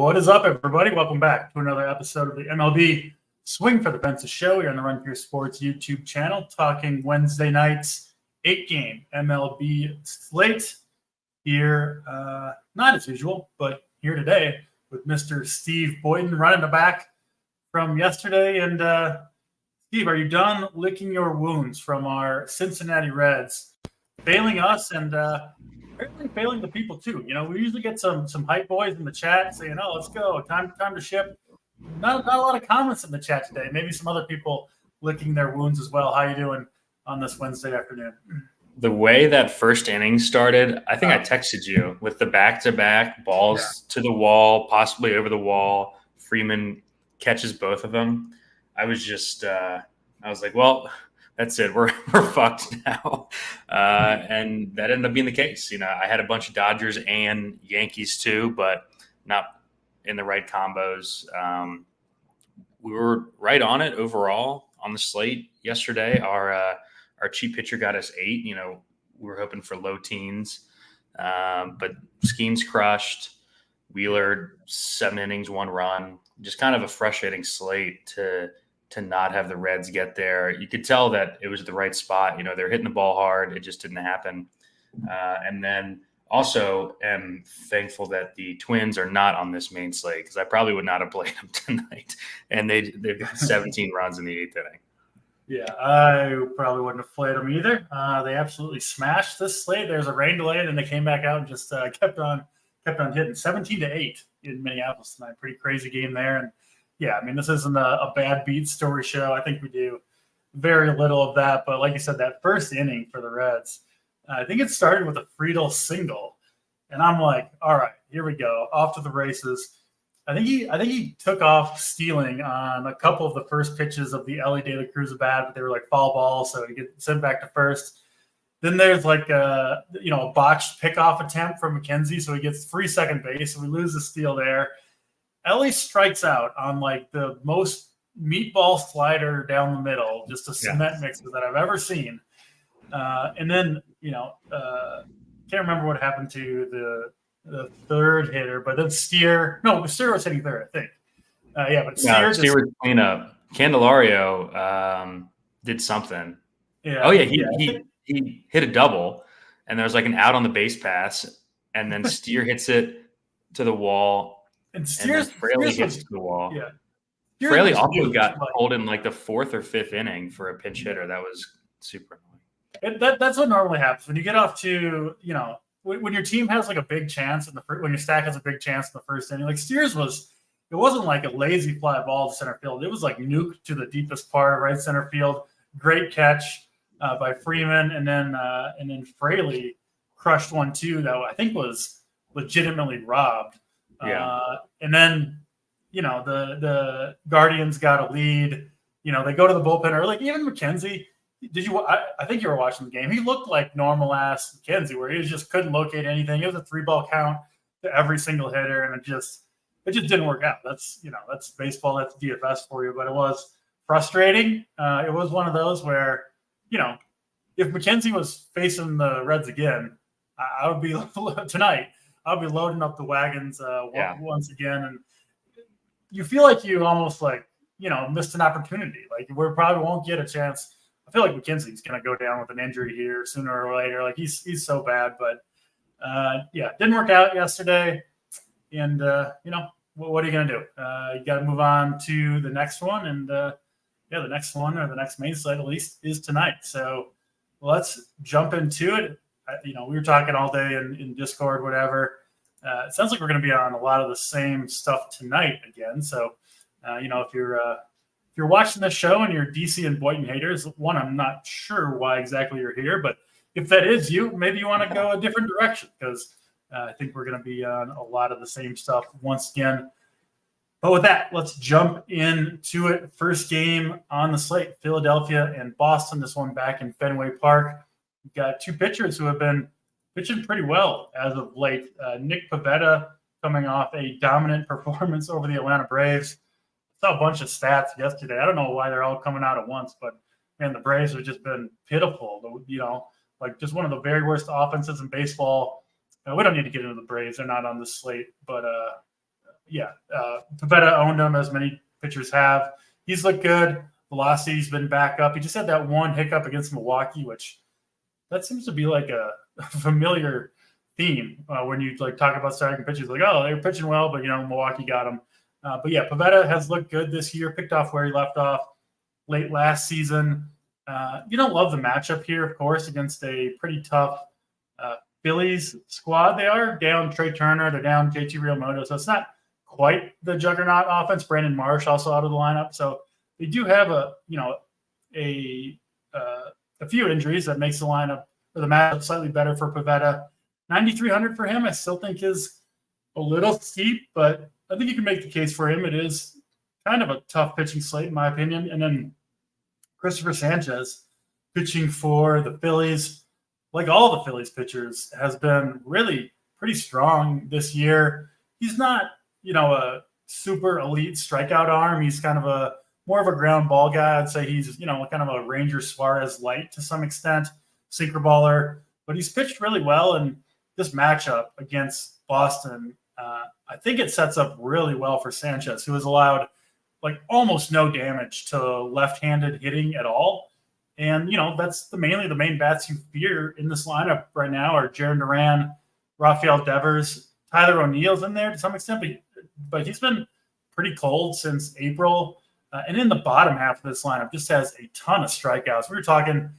What is up, everybody? Welcome back to another episode of the MLB Swing for the Fences show here on the Run Pure Sports YouTube channel, talking Wednesday night's 8-game MLB slate here. Not as usual, but here today with Mr. Steve Boyden running the back from yesterday. And Steve, are you done licking your wounds from our Cincinnati Reds failing us and apparently failing the people too? You know, we usually get some hype boys in the chat saying, "Oh, let's go, time to ship." Not a lot of comments in the chat today. Maybe some other people licking their wounds as well. How you doing on this Wednesday afternoon? The way that first inning started, I think I texted you with the back-to-back balls to the wall, possibly over the wall. Freeman catches both of them. I was just, I was like, well, that's it. We're fucked now. And that ended up being the case. You know, I had a bunch of Dodgers and Yankees too, but not in the right combos. We were right on it overall on the slate yesterday. Our cheap pitcher got us 8. You know, we were hoping for low teens, but schemes crushed. Wheeler, 7 innings, 1 run. Just kind of a frustrating slate to not have the Reds get there. You could tell that it was the right spot. You know, they're hitting the ball hard. It just didn't happen. And then also am thankful that the Twins are not on this main slate because I probably would not have played them tonight. And they've got 17 runs in the 8th inning. Yeah, I probably wouldn't have played them either. They absolutely smashed this slate. There's a rain delay, and then they came back out and just kept on hitting 17-8 in Minneapolis tonight. Pretty crazy game there. And yeah, I mean, this isn't a bad beat story show. I think we do very little of that. But like you said, that first inning for the Reds, I think it started with a Friedel single. And I'm like, all right, here we go. Off to the races. I think he took off stealing on a couple of the first pitches of the Ellie De La Cruz at bat, but they were like foul balls, so he gets sent back to first. Then there's like a botched pickoff attempt from McKenzie, so he gets free second base, so we lose the steal there. Ellie strikes out on like the most meatball slider down the middle, just a cement mixer that I've ever seen. And then, can't remember what happened to the third hitter, but then Steer was hitting third, I think. But Steer was clean up. Candelario did something. Yeah. He hit a double, and there was like an out on the base pass, and then Steer hits it to the wall. And Fraley hits to the wall. Yeah. Fraley also got pulled in like the 4th or 5th inning for a pinch hitter. That was super annoying. That's what normally happens when you get off to, when your team has like a big chance when your stack has a big chance in the first inning. Like Steers it wasn't like a lazy fly ball to center field. It was like nuked to the deepest part of right center field. Great catch by Freeman, and then Fraley crushed one too that I think was legitimately robbed. And then, the Guardians got a lead. They go to the bullpen early. Even McKenzie, I think you were watching the game. He looked like normal ass McKenzie, where he just couldn't locate anything. It was a 3-ball count to every single hitter, and it just didn't work out. That's baseball. That's DFS for you. But it was frustrating. It was one of those where, if McKenzie was facing the Reds again, I would be tonight. I'll be loading up the wagons once again. And you feel like you almost missed an opportunity. Like we probably won't get a chance. I feel like McKenzie's going to go down with an injury here sooner or later. Like he's so bad, but didn't work out yesterday. And, what are you going to do? You got to move on to the next one. And the next one, or the next main slate at least, is tonight. So let's jump into it. We were talking all day in Discord, whatever. It sounds like we're going to be on a lot of the same stuff tonight again. So, if you're watching this show and you're DC and Boynton haters, one, I'm not sure why exactly you're here, but if that is you, maybe you want to go a different direction because I think we're going to be on a lot of the same stuff once again. But with that, let's jump into it. First game on the slate, Philadelphia and Boston. This one back in Fenway Park. We've got 2 pitchers who have been pitching pretty well as of late. Nick Pivetta coming off a dominant performance over the Atlanta Braves. Saw a bunch of stats yesterday. I don't know why they're all coming out at once, but man, the Braves have just been pitiful. Just one of the very worst offenses in baseball. We don't need to get into the Braves. They're not on the slate, but Pivetta owned him, as many pitchers have. He's looked good. Velocity's been back up. He just had that one hiccup against Milwaukee, which that seems to be like a familiar theme when you like talk about starting pitchers. Like, oh, they're pitching well, but Milwaukee got him. Pivetta has looked good this year. Picked off where he left off late last season. You don't love the matchup here, of course, against a pretty tough Phillies squad. They are down Trey Turner. They're down JT Realmuto, so it's not quite the juggernaut offense. Brandon Marsh also out of the lineup, so they do have a few injuries that makes the lineup or the matchup slightly better for Pivetta. 9,300 for him, I still think is a little steep, but I think you can make the case for him. It is kind of a tough pitching slate, in my opinion. And then Christopher Sanchez pitching for the Phillies, like all the Phillies pitchers, has been really pretty strong this year. He's not, a super elite strikeout arm. He's kind of more of a ground ball guy. I'd say he's, kind of a Ranger Suarez light to some extent, sinker baller, but he's pitched really well. And this matchup against Boston, I think it sets up really well for Sanchez, who has allowed like almost no damage to left-handed hitting at all. And, that's mainly the main bats you fear in this lineup right now are Jarren Duran, Rafael Devers, Tyler O'Neill's in there to some extent, but he's been pretty cold since April. And in the bottom half of this lineup just has a ton of strikeouts. We were talking,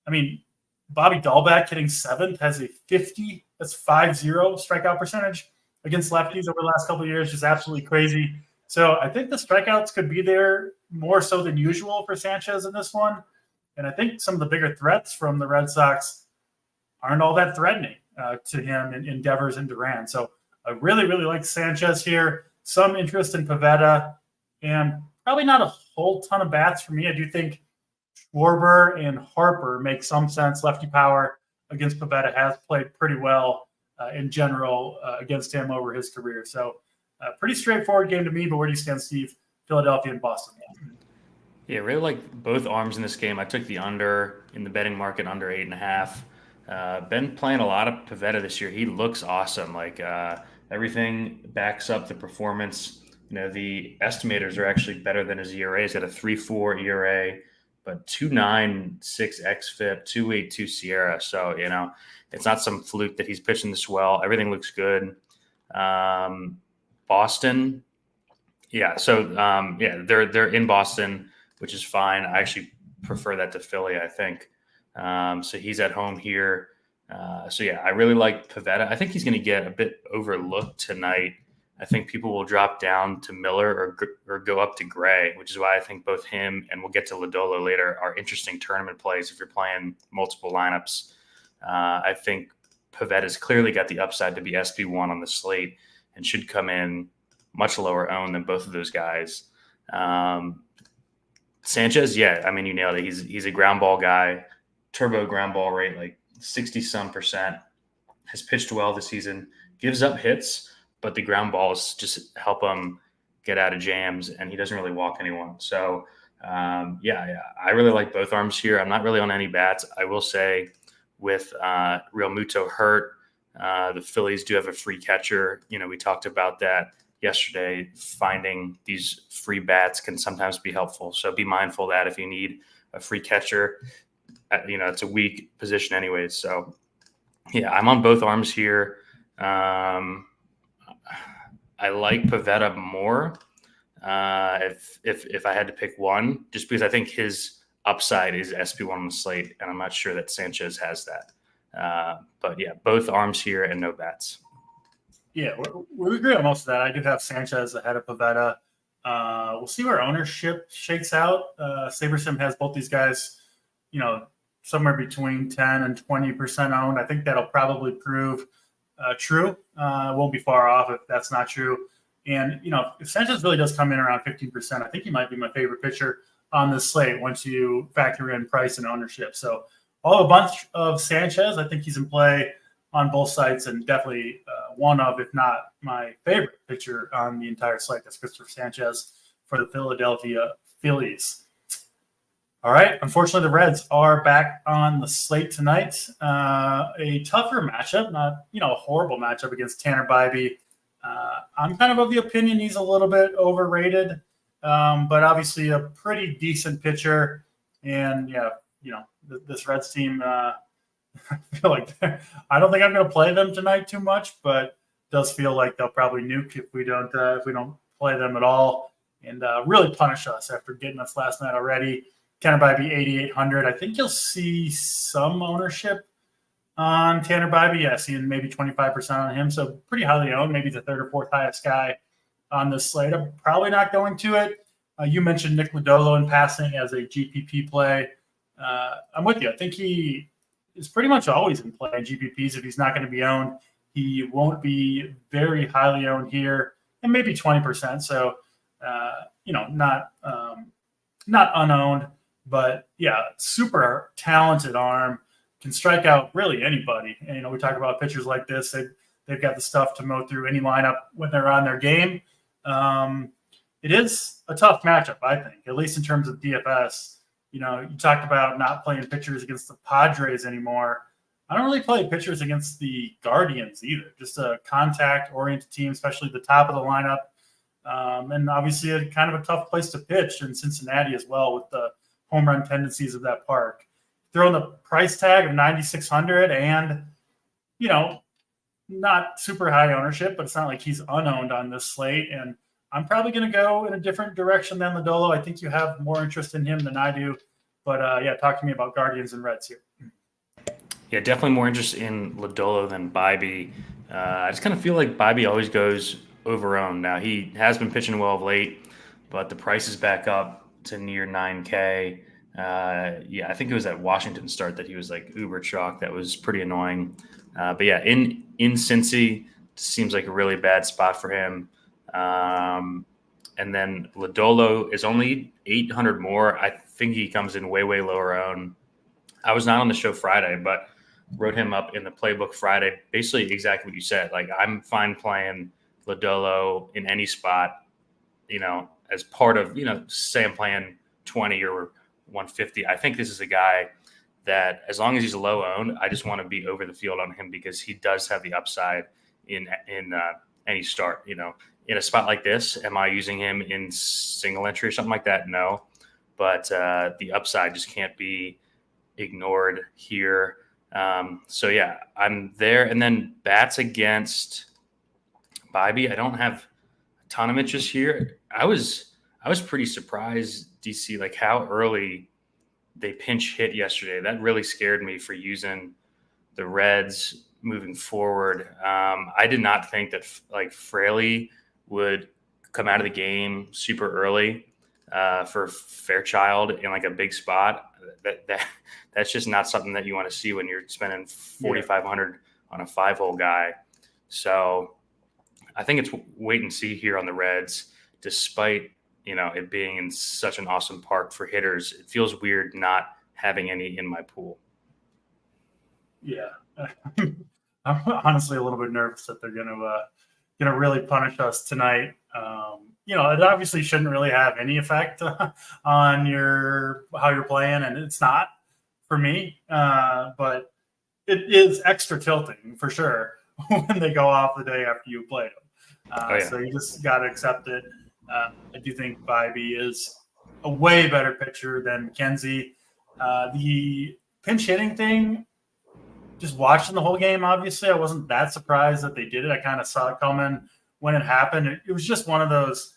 Bobby Dahlbeck hitting 7th has a 50, that's 5-0 strikeout percentage against lefties over the last couple of years, just absolutely crazy. So I think the strikeouts could be there more so than usual for Sanchez in this one. And I think some of the bigger threats from the Red Sox aren't all that threatening to him in Devers and Duran. So I really, really like Sanchez here. Some interest in Pivetta, and probably not a whole ton of bats for me. I do think Schwarber and Harper make some sense. Lefty power against Pivetta has played pretty well in general against him over his career. So pretty straightforward game to me, but where do you stand, Steve? Philadelphia and Boston. Yeah, really like both arms in this game. I took the under in the betting market, under 8.5. Been playing a lot of Pivetta this year. He looks awesome. Everything backs up the performance. The estimators are actually better than his ERA. He's got a 3.4 ERA, but 2.96 xFIP, 2.82 Sierra. So, it's not some fluke that he's pitching this well. Everything looks good. Boston. Yeah. So, they're in Boston, which is fine. I actually prefer that to Philly, I think. So he's at home here. I really like Pivetta. I think he's going to get a bit overlooked tonight. I think people will drop down to Miller or go up to Gray, which is why I think both him and we'll get to Lodolo later are interesting tournament plays if you're playing multiple lineups. I think Pivetta's clearly got the upside to be SB1 on the slate and should come in much lower owned than both of those guys. Sanchez, you nailed it. He's a ground ball guy, turbo ground ball rate, like 60-some %. Has pitched well this season, gives up hits, but the ground balls just help him get out of jams, and he doesn't really walk anyone. So, I really like both arms here. I'm not really on any bats. I will say with Realmuto hurt, the Phillies do have a free catcher. We talked about that yesterday. Finding these free bats can sometimes be helpful. So be mindful of that if you need a free catcher. It's a weak position anyways. So, I'm on both arms here. I like Pivetta more if I had to pick one, just because I think his upside is SB1 on the slate, and I'm not sure that Sanchez has that. Both arms here and no bats. Yeah, we agree on most of that. I do have Sanchez ahead of Pivetta. We'll see where ownership shakes out. SaberSim has both these guys, somewhere between 10 and 20% owned. I think that'll probably prove true. It won't be far off if that's not true. And, if Sanchez really does come in around 15%, I think he might be my favorite pitcher on this slate once you factor in price and ownership. So I'll have a bunch of Sanchez. I think he's in play on both sites, and definitely one of, if not my favorite pitcher on the entire slate. That's Christopher Sanchez for the Philadelphia Phillies. All right. Unfortunately, the Reds are back on the slate tonight. A tougher matchup, not a horrible matchup against Tanner Bybee. I'm kind of the opinion he's a little bit overrated, but obviously a pretty decent pitcher. And yeah, this Reds team, I feel like I don't think I'm going to play them tonight too much, but it does feel like they'll probably nuke if we don't play them at all, and really punish us after getting us last night already. Tanner Bybee 8,800. I think you'll see some ownership on Tanner Bybee. Yeah, seeing maybe 25% on him. So pretty highly owned, maybe the third or fourth highest guy on this slate. I'm probably not going to it. You mentioned Nick Lodolo in passing as a GPP play. I'm with you. I think he is pretty much always in play in GPPs. If he's not going to be owned, he won't be very highly owned here, and maybe 20%. So, not unowned, but yeah, super talented arm, can strike out really anybody. And, we talk about pitchers like this. They've got the stuff to mow through any lineup when they're on their game. It is a tough matchup, I think, at least in terms of DFS. You talked about not playing pitchers against the Padres anymore. I don't really play pitchers against the Guardians either. Just a contact-oriented team, especially the top of the lineup. And obviously a kind of a tough place to pitch in Cincinnati as well with the home run tendencies of that park. Throwing the price tag of 9,600 and, not super high ownership, but it's not like he's unowned on this slate. And I'm probably going to go in a different direction than Lodolo. I think you have more interest in him than I do. But, talk to me about Guardians and Reds here. Yeah, definitely more interest in Lodolo than Bybee. I just kind of feel like Bybee always goes over-owned. Now, he has been pitching well of late, but the price is back up to near 9K. I think it was that Washington start that he was like uber chalk. That was pretty annoying. But yeah, in Cincy, seems like a really bad spot for him. And then Lodolo is only 800 more. I think he comes in way, way lower owned. I was not on the show Friday, but wrote him up in the playbook Friday. Basically exactly what you said. Like, I'm fine playing Lodolo in any spot, as part of, say I'm playing 20 or 150. I think this is a guy that, as long as he's low owned, I just want to be over the field on him because he does have the upside in any start. In a spot like this, am I using him in single entry or something like that? No, but the upside just can't be ignored here. So yeah, I'm there. And then bats against Bybee, I don't have a ton of interest here. I was pretty surprised, DC, like how early they pinch hit yesterday. That really scared me for using the Reds moving forward. I did not think that Fraley would come out of the game super early for Fairchild in like a big spot. That's just not something that you want to see when you're spending 4,500 on a 5-hole guy. So I think it's wait and see here on the Reds, despite it being in such an awesome park for hitters. It feels weird not having any in my pool. Yeah, I'm honestly a little bit nervous that they're gonna really punish us tonight. It obviously shouldn't really have any effect on how you're playing, and it's not for me. But it is extra tilting for sure when they go off the day after you played them. So you just got to accept it. I do think Bybee is a way better pitcher than McKenzie. The pinch hitting thing, just watching the whole game, obviously, I wasn't that surprised that they did it. I kind of saw it coming when it happened. It was just one of those,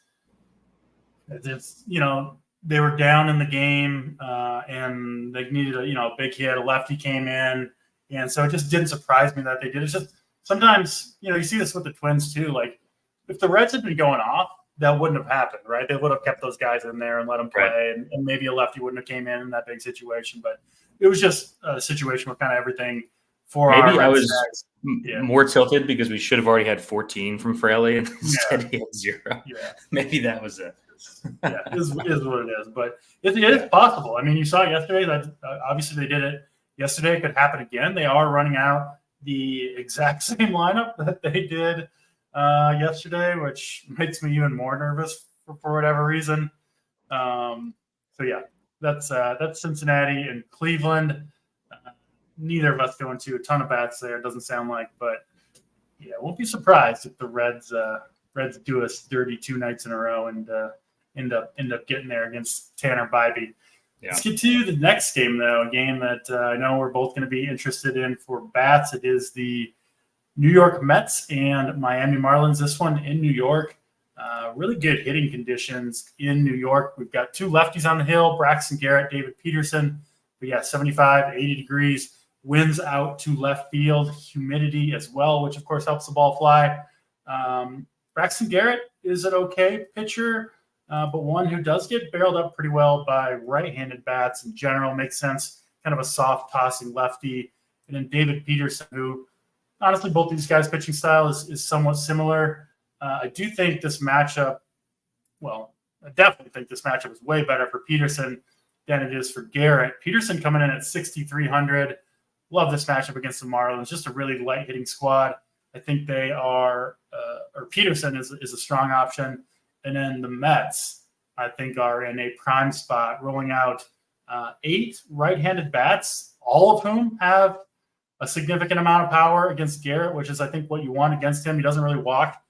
they were down in the game and they needed a big hit. A lefty came in. And so it just didn't surprise me that they did. It's just sometimes, you see this with the Twins too. Like, if the Reds had been going off, that wouldn't have happened, right? They would have kept those guys in there and let them play, right. and maybe a lefty wouldn't have came in that big situation. But it was just a situation with kind of everything for maybe our I was more tilted because we should have already had 14 from Fraley and instead he had 0. Yeah. Maybe that was it. Yeah, is what it is. But it is possible. I mean, you saw yesterday that obviously they did it yesterday. It could happen again. They are running out the exact same lineup that they did yesterday, which makes me even more nervous for whatever reason. So yeah, that's Cincinnati and Cleveland. Neither of us going to a ton of bats there, it doesn't sound like, but Yeah, won't be surprised if the Reds do us dirty 2 nights in a row and end up getting there against Tanner Bybee. Yeah. Let's get to the next game, though, a game that I know we're both going to be interested in for bats. It is the New York Mets and Miami Marlins. This one in New York. Really good hitting conditions in New York. We've got 2 lefties on the hill, Braxton Garrett, David Peterson. But yeah, 75, 80 degrees. Winds out to left field, humidity as well, which of course helps the ball fly. Braxton Garrett is an okay pitcher, but one who does get barreled up pretty well by right-handed bats in general. Makes sense, kind of a soft tossing lefty. And then David Peterson, who honestly both these guys' pitching style is somewhat similar. I do think this matchup, I definitely think this matchup is way better for Peterson than it is for Garrett. Peterson coming in at 6,300. Love this matchup against the Marlins. Just a really light hitting squad. I think they are, or Peterson is a strong option. And then the Mets, I think, are in a prime spot, rolling out 8 right-handed bats, all of whom have a significant amount of power against Garrett, which is, I think, what you want against him. He doesn't really walk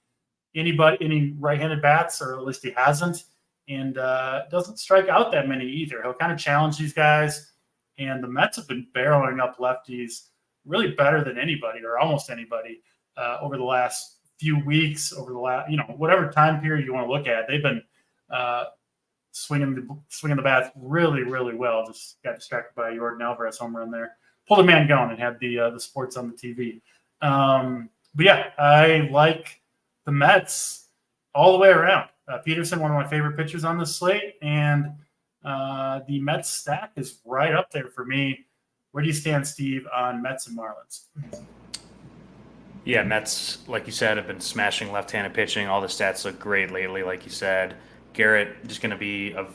any right-handed bats, or at least he hasn't, and doesn't strike out that many either. He'll kind of challenge these guys. And the Mets have been barreling up lefties really better than anybody, or almost anybody, over the last few weeks, over the last, whatever time period you want to look at. They've been swinging the bats really, really well. Just got distracted by a Jordan Alvarez home run there. Pulled a man going and had the sports on the TV. But yeah, I like the Mets all the way around. Peterson, one of my favorite pitchers on this slate, and the Mets stack is right up there for me. Where do you stand, Steve, on Mets and Marlins? Yeah, Mets, like you said, have been smashing left-handed pitching. All the stats look great lately, like you said. Garrett just going to be a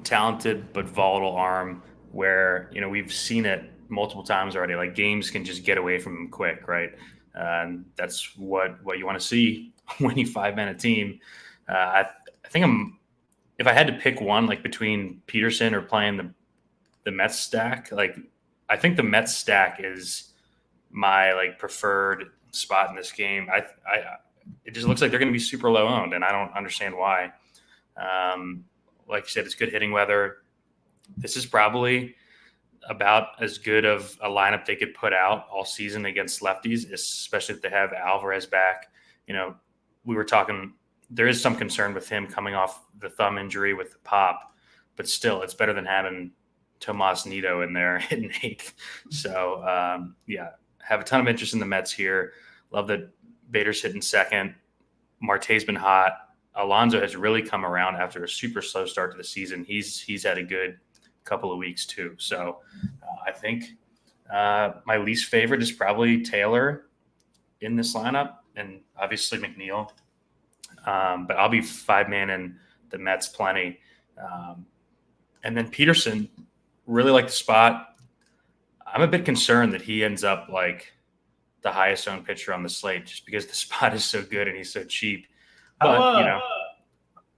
talented but volatile arm where we've seen it multiple times already. Like, games can just get away from him quick, right? And that's what you want to see when you 5-man a team. I think if I had to pick one, like between Peterson or playing the Mets stack, I think the Mets stack is my preferred spot in this game. It just looks like they're going to be super low owned, and I don't understand why. Like you said, it's good hitting weather. This is probably about as good of a lineup they could put out all season against lefties, especially if they have Alvarez back. We were talking. There is some concern with him coming off the thumb injury with the pop, but still, it's better than having Tomas Nido in there hitting 8th. So, have a ton of interest in the Mets here. Love that Bader's hitting 2nd. Marte's been hot. Alonso has really come around after a super slow start to the season. He's had a good couple of weeks too. So, I think my least favorite is probably Taylor in this lineup, and obviously McNeil. But I'll be 5-man in the Mets plenty. And then Peterson, really like the spot. I'm a bit concerned that he ends up like the highest owned pitcher on the slate just because the spot is so good and he's so cheap. But,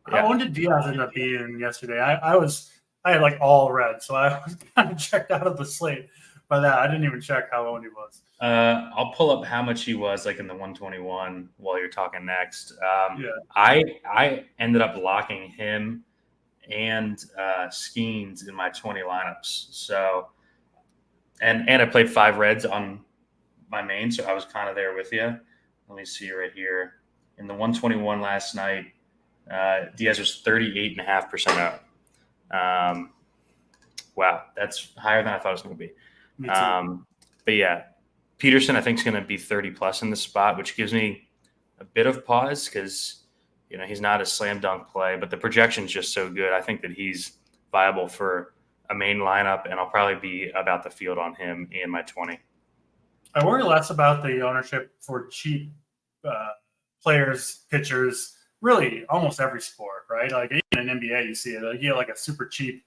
how owned did Diaz end up being yesterday? I had all red, so I was kind of checked out of the slate by that. I didn't even check how owned he was. I'll pull up how much he was in the 121 while you're talking next. I ended up locking him and Skeens in my 20 lineups. So, and I played 5 reds on my main, so I was kind of there with you. Let me see right here. In the 121 last night, Diaz was 38.5% up. Wow, that's higher than I thought it was going to be. Me too. But yeah, Peterson, I think, is going to be 30+ in this spot, which gives me a bit of pause because, he's not a slam dunk play, but the projection's just so good. I think that he's viable for a main lineup, and I'll probably be about the field on him in my 20. I worry less about the ownership for cheap players, pitchers, really almost every sport, right? Like even in NBA, you see it. You get a super cheap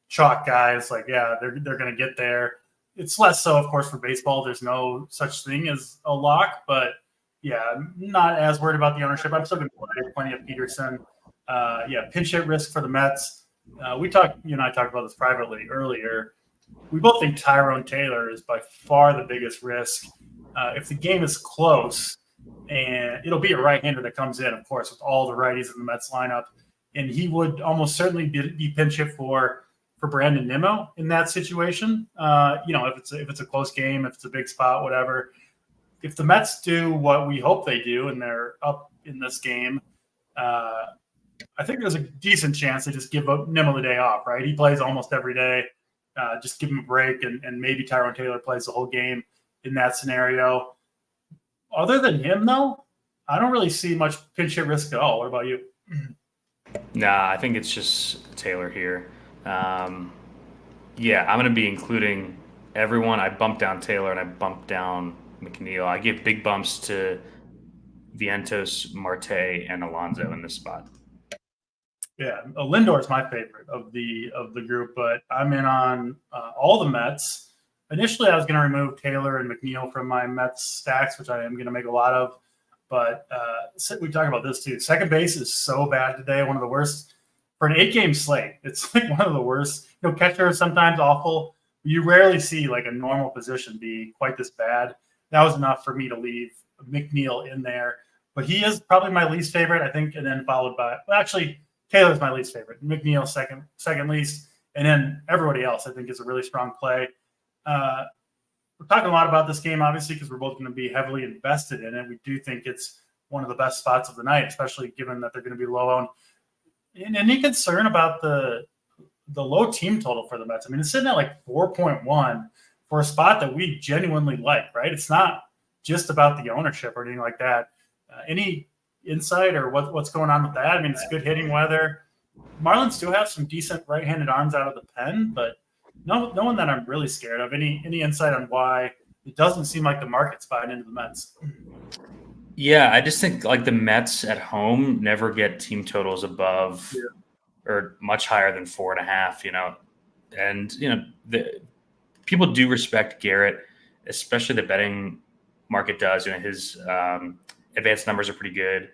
chalk guys. They're going to get there. It's less so, of course, for baseball. There's no such thing as a lock, but yeah, I'm not as worried about the ownership. I'm still going to play plenty of Peterson. Pinch hit risk for the Mets. You and I talked about this privately earlier. We both think Tyrone Taylor is by far the biggest risk. If the game is close, and it'll be a right-hander that comes in, of course, with all the righties in the Mets lineup, and he would almost certainly be pinch hit for Brandon Nimmo in that situation. If it's a close game, if it's a big spot, whatever. If the Mets do what we hope they do and they're up in this game, I think there's a decent chance they just give Nimmo the day off, right? He plays almost every day. Just give him a break, and maybe Tyrone Taylor plays the whole game in that scenario. Other than him, though, I don't really see much pinch hit risk at all. What about you? Nah, I think it's just Taylor here. I'm going to be including everyone. I bumped down Taylor and I bumped down McNeil. I give big bumps to Vientos, Marte, and Alonso in this spot. Yeah, Lindor is my favorite of the group, but I'm in on all the Mets. Initially, I was going to remove Taylor and McNeil from my Mets stacks, which I am going to make a lot of. But we talk about this too. Second base is so bad today, one of the worst for an 8-game slate. It's like one of the worst. Catcher is sometimes awful. You rarely see like a normal position be quite this bad. That was enough for me to leave McNeil in there. But he is probably my least favorite, I think, and then followed by Taylor's my least favorite. McNeil second least, and then everybody else I think is a really strong play. We're talking a lot about this game, obviously, because we're both going to be heavily invested in it. We do think it's one of the best spots of the night, especially given that they're going to be low owned. And any concern about the low team total for the Mets? I mean, it's sitting at like 4.1 for a spot that we genuinely like, right? It's not just about the ownership or anything like that. Any insight or what's going on with that? I mean, it's good hitting weather. Marlins do have some decent right-handed arms out of the pen, but no one that I'm really scared of. Any insight on why it doesn't seem like the market's buying into the Mets? Yeah, I just think like the Mets at home never get team totals above or much higher than 4.5. And the people do respect Garrett, especially the betting market does. His advanced numbers are pretty good,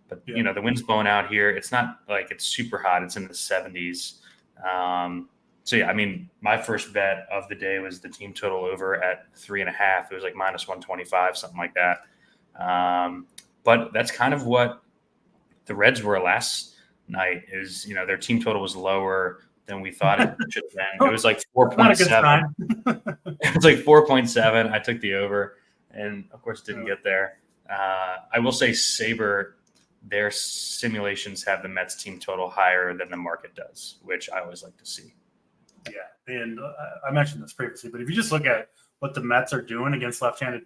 but the wind's blowing out here. It's not like it's super hot. It's in the 70s. My first bet of the day was the team total over at 3.5. It was like minus 125, something like that. But that's kind of what the Reds were last night. Is their team total was lower than we thought it should have been. It was like 4.7. It was like 4.7. I took the over, and of course didn't get there. I will say Sabre, their simulations have the Mets team total higher than the market does, which I always like to see. Yeah, and I mentioned this previously, but if you just look at what the Mets are doing against left-handed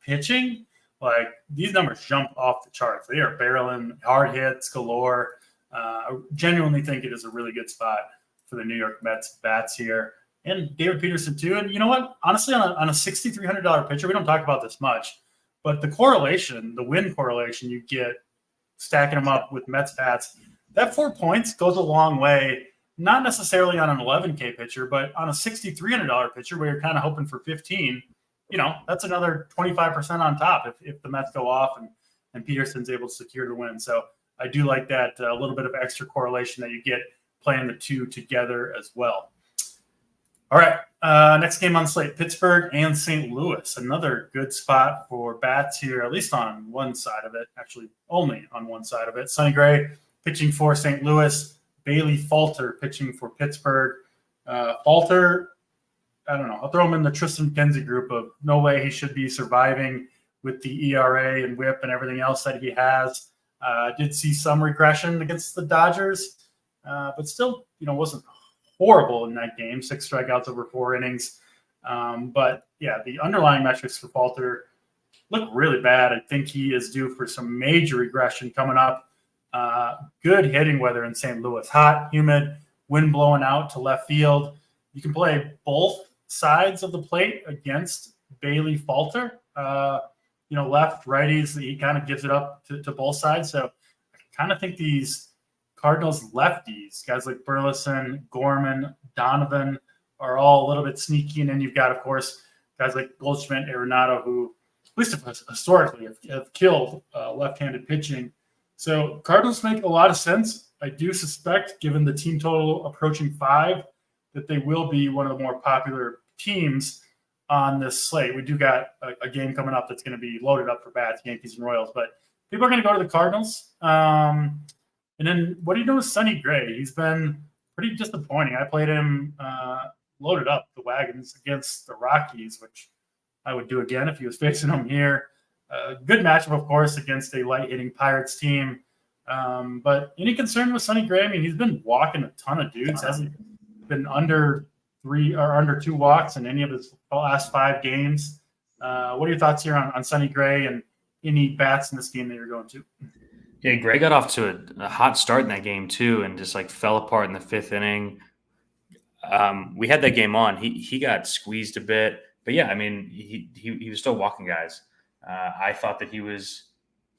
pitching, like these numbers jump off the charts. They are barreling, hard hits galore. I genuinely think it is a really good spot for the New York Mets bats here, and David Peterson too. And you know what? Honestly, on a $6,300 pitcher, we don't talk about this much, but the win correlation you get stacking them up with Mets bats, that 4 points goes a long way. Not necessarily on an 11K pitcher, but on a $6,300 pitcher where you're kind of hoping for 15, that's another 25% on top if the Mets go off and Peterson's able to secure the win. So I do like that a little bit of extra correlation that you get playing the two together as well. All right, next game on slate, Pittsburgh and St. Louis. Another good spot for bats here, at least on one side of it, actually only on one side of it. Sonny Gray pitching for St. Louis. Bailey Falter pitching for Pittsburgh. Falter, I don't know. I'll throw him in the Tristan McKenzie group of no way he should be surviving with the ERA and whip and everything else that he has. Did see some regression against the Dodgers, but still, wasn't horrible in that game. 6 strikeouts over 4 innings. But yeah, the underlying metrics for Falter look really bad. I think he is due for some major regression coming up. Good hitting weather in St. Louis. Hot, humid, wind blowing out to left field. You can play both sides of the plate against Bailey Falter. Left, righties, he kind of gives it up to both sides. So I kind of think these Cardinals lefties, guys like Burleson, Gorman, Donovan, are all a little bit sneaky. And then you've got, of course, guys like Goldschmidt, Arenado, who, at least historically, have killed left-handed pitching. So Cardinals make a lot of sense. I do suspect, given the team total approaching 5, that they will be one of the more popular teams. on this slate. We do got a game coming up that's going to be loaded up for bats, Yankees and Royals, but people are going to go to the Cardinals. And then what do you do with Sonny Gray? He's been pretty disappointing. I played him loaded up the wagons against the Rockies, which I would do again if he was facing them here. Good matchup, of course, against a light-hitting Pirates team. But any concern with Sonny Gray? I mean, he's been walking a ton of dudes. Hasn't been under 3 or under 2 walks in any of his last 5 games. What are your thoughts here on Sonny Gray and any bats in this game that you're going to? Yeah, Gray got off to a hot start in that game too, and just like fell apart in the 5th inning. We had that game on. He got squeezed a bit, but yeah, I mean, he was still walking guys. I thought that he was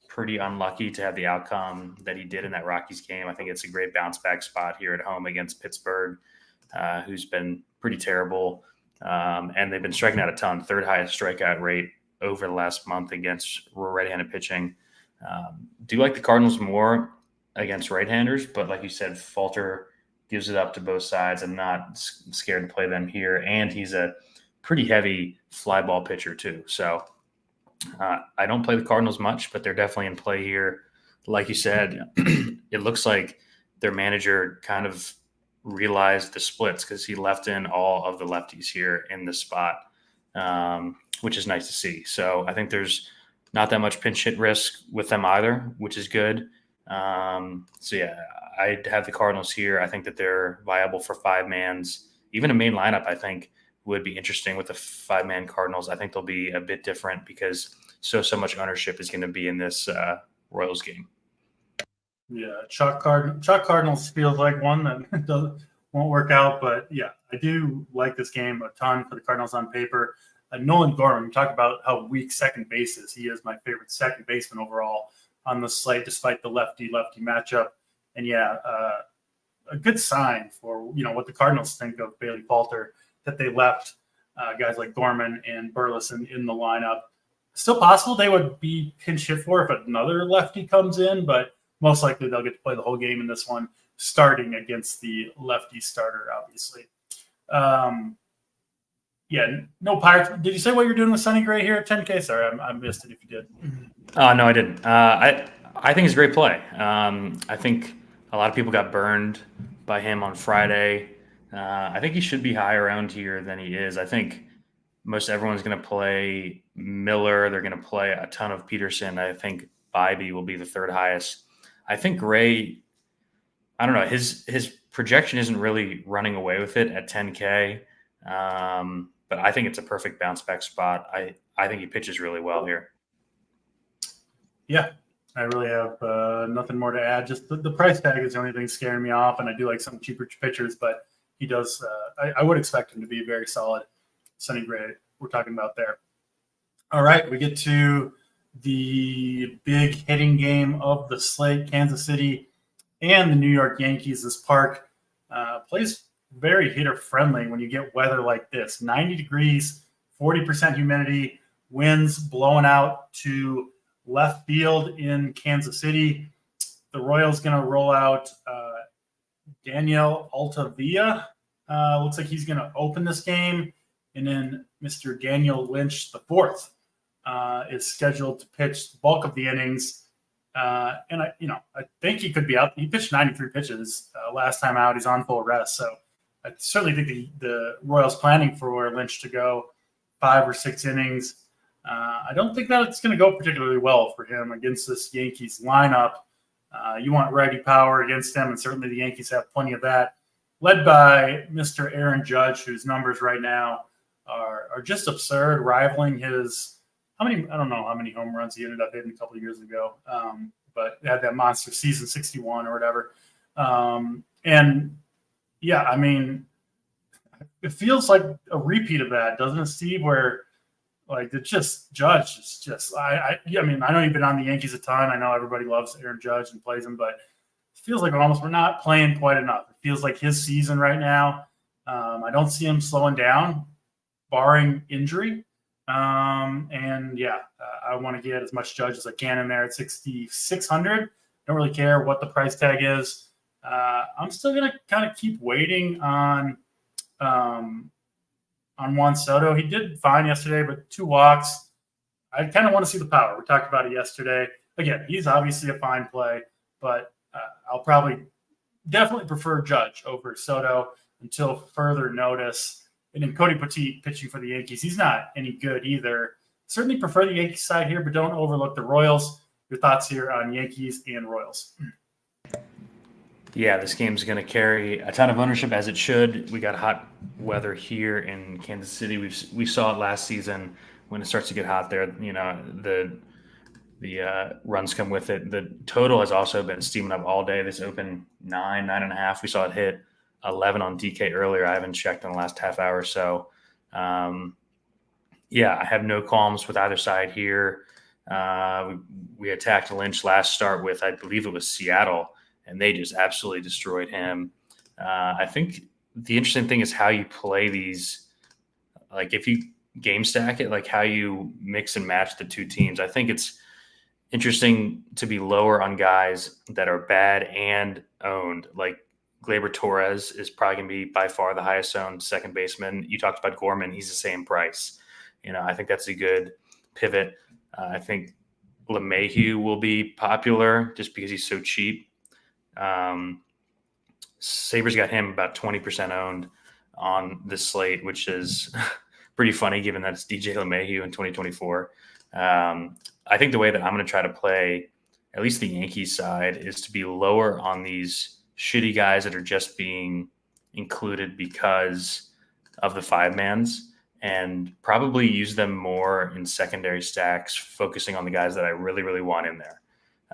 pretty unlucky to have the outcome that he did in that Rockies game. I think it's a great bounce back spot here at home against Pittsburgh, who's been pretty terrible, and they've been striking out a ton. 3rd highest strikeout rate over the last month against right-handed pitching. Do like the Cardinals more against right-handers, but like you said, Falter gives it up to both sides. I'm not scared to play them here, and he's a pretty heavy fly ball pitcher too. So I don't play the Cardinals much, but they're definitely in play here. Like you said, it looks like their manager kind of realized the splits because he left in all of the lefties here in this spot, which is nice to see. So I think there's not that much pinch hit risk with them either, which is good. So yeah, I'd have the Cardinals here. I think that they're viable for 5-mans. Even a main lineup, I think, would be interesting with the 5-man Cardinals. I think they'll be a bit different because so much ownership is going to be in this Royals game. Yeah, Chalk Cardinals feels like one that won't work out, but yeah, I do like this game a ton for the Cardinals on paper. Nolan Gorman, we talked about how weak second base is. He is my favorite second baseman overall on the slate, despite the lefty-lefty matchup. And yeah, a good sign for what the Cardinals think of Bailey Falter, that they left guys like Gorman and Burleson in the lineup. Still possible they would be pinch hit for if another lefty comes in, but most likely they'll get to play the whole game in this one, starting against the lefty starter, obviously. Yeah, no Pirates. Did you say what you're doing with Sonny Gray here at 10K? Sorry, I missed it if you did. No, I didn't. I think it's a great play. I think a lot of people got burned by him on Friday. I think he should be high around here than he is. I think most everyone's going to play Miller. They're going to play a ton of Peterson. I think Bybee will be the 3rd highest. I think Gray, I don't know, his projection isn't really running away with it at 10K. But I think it's a perfect bounce back spot. I think he pitches really well here. Yeah, I really have nothing more to add. Just the price tag is the only thing scaring me off, and I do like some cheaper pitchers, but he does. I would expect him to be very solid. Sonny Gray, we're talking about there. All right, we get to the big hitting game of the slate. Kansas City and the New York Yankees. This park plays very hitter friendly when you get weather like this. 90 degrees, 40% humidity, winds blowing out to left field in Kansas City. The Royals going to roll out Daniel Altavilla. Looks like he's going to open this game. And then Mr. Daniel Lynch, the 4th, is scheduled to pitch the bulk of the innings. And I think he could be out. He pitched 93 pitches last time out. He's on full rest. So I certainly think the Royals planning for Lynch to go 5 or 6 innings. I don't think that it's going to go particularly well for him against this Yankees lineup. You want righty power against them, and certainly the Yankees have plenty of that, led by Mr. Aaron Judge, whose numbers right now are just absurd, rivaling his – I don't know how many home runs he ended up hitting a couple of years ago, but had that monster season, 61 or whatever. And, yeah, I mean, it feels like a repeat of that, doesn't it, Steve, where – like it's just Judge is just I mean I know you've been on the Yankees a ton. I know everybody loves Aaron Judge and plays him, but it feels like we're not playing quite enough. It feels like his season right now. I don't see him slowing down, barring injury. And yeah, I want to get as much Judge as I can in there at 6,600. Don't really care what the price tag is. I'm still gonna kind of keep waiting on on Juan Soto. He did fine yesterday, but 2 walks. I kind of want to see the power. We talked about it yesterday. Again, he's obviously a fine play, but I'll probably definitely prefer Judge over Soto until further notice. And then Cody Petit pitching for the Yankees. He's not any good either. Certainly prefer the Yankees side here, but don't overlook the Royals. Your thoughts here on Yankees and Royals? Yeah, this game's going to carry a ton of ownership, as it should. We got hot weather here in Kansas City. We saw it last season. When it starts to get hot there, the runs come with it. The total has also been steaming up all day. This opened 9.5. We saw it hit 11 on DK earlier. I haven't checked in the last half hour or so. I have no qualms with either side here. We attacked Lynch last start with, I believe it was Seattle, and they just absolutely destroyed him. I think the interesting thing is how you play these. Like if you game stack it, like how you mix and match the two teams. I think it's interesting to be lower on guys that are bad and owned. Like Gleyber Torres is probably going to be by far the highest owned second baseman. You talked about Gorman. He's the same price. I think that's a good pivot. I think LeMahieu will be popular just because he's so cheap. Sabres got him about 20% owned on this slate, which is pretty funny given that it's DJ LeMahieu in 2024. I think the way that I'm going to try to play at least the Yankees side is to be lower on these shitty guys that are just being included because of the 5-mans, and probably use them more in secondary stacks, focusing on the guys that I really, really want in there.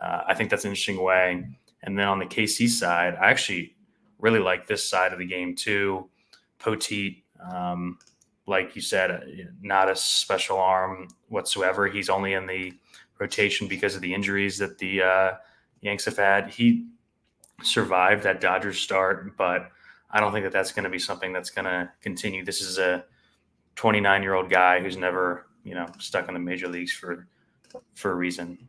I think that's an interesting way. And then on the KC side, I actually really like this side of the game too. Poteet, like you said, not a special arm whatsoever. He's only in the rotation because of the injuries that the Yanks have had. He survived that Dodgers start, but I don't think that that's going to be something that's going to continue. This is a 29-year-old guy who's never, stuck in the major leagues for a reason.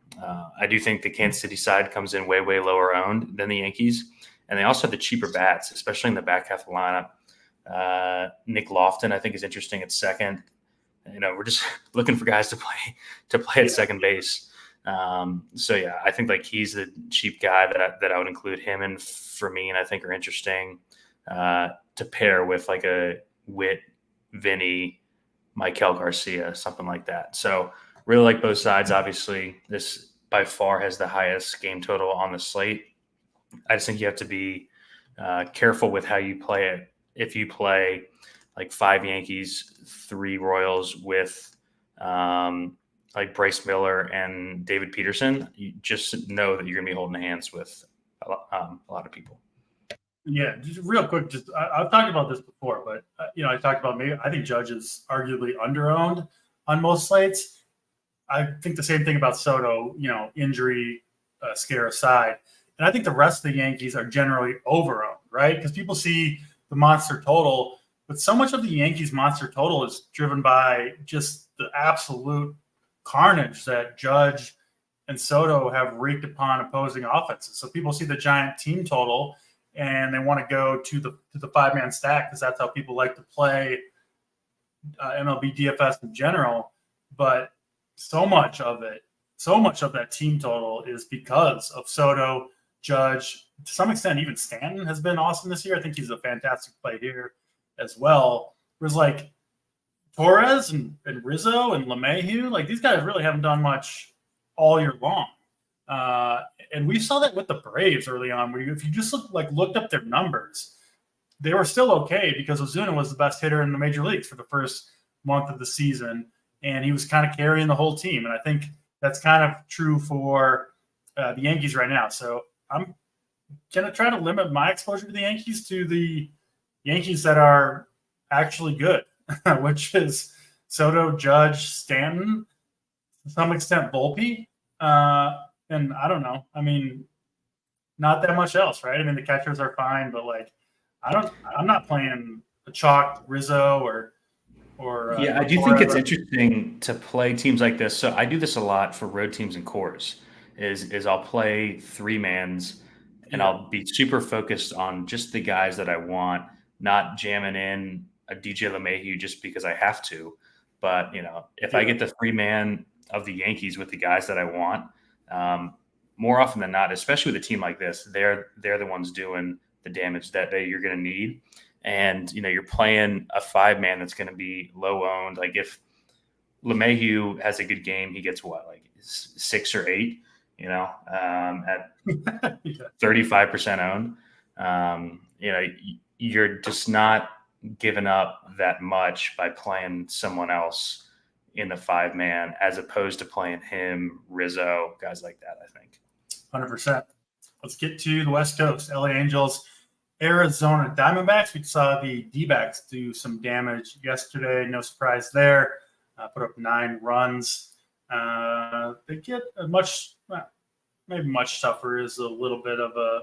I do think the Kansas City side comes in way, way lower owned than the Yankees. And they also have the cheaper bats, especially in the back half of the lineup. Nick Lofton, I think, is interesting at second. We're just looking for guys to play at second base. I think like he's the cheap guy that I would include him in for me, and I think are interesting to pair with like a Witt, Vinny, Michael Garcia, something like that. So really like both sides. Obviously, this by far has the highest game total on the slate. I just think you have to be careful with how you play it. If you play like 5 Yankees, 3 Royals with like Bryce Miller and David Peterson, you just know that you're going to be holding hands with a lot of people. Yeah, just real quick, I've talked about this before, but I talked about I think Judge is arguably underowned on most slates. I think the same thing about Soto, injury scare aside. And I think the rest of the Yankees are generally overowned, right? Because people see the monster total, but so much of the Yankees monster total is driven by just the absolute carnage that Judge and Soto have wreaked upon opposing offenses. So people see the giant team total and they want to go to the 5-man stack because that's how people like to play MLB DFS in general. But so much of that team total is because of Soto, Judge, to some extent, even Stanton has been awesome this year. I think he's a fantastic play here as well. Whereas like Torres and Rizzo and LeMahieu, like these guys really haven't done much all year long. And we saw that with the Braves early on, where if you just looked up their numbers, they were still okay because Ozuna was the best hitter in the major leagues for the first month of the season, and he was kind of carrying the whole team. And I think that's kind of true for the Yankees right now. So I'm going to try to limit my exposure to the Yankees to the Yankees that are actually good, which is Soto, Judge, Stanton, to some extent Volpe. And I don't know. I mean, not that much else, right? I mean, the catchers are fine, but like, I'm not playing a chalk Rizzo or I do think it's interesting to play teams like this. So I do this a lot for road teams and cores. Is I'll play 3-mans and I'll be super focused on just the guys that I want, not jamming in a DJ LeMahieu just because I have to. But, if I get the 3-man of the Yankees with the guys that I want, more often than not, especially with a team like this, they're the ones doing the damage that you're going to need. And, you're playing a 5-man that's going to be low owned. Like if LeMahieu has a good game, he gets what, like 6 or 8, at 35% owned. You're just not giving up that much by playing someone else in the 5-man as opposed to playing him, Rizzo, guys like that, I think. 100%. Let's get to the West Coast. LA Angels, Arizona Diamondbacks. We saw the D-backs do some damage yesterday. No surprise there. Put up 9 runs. They get maybe much tougher is a little bit of a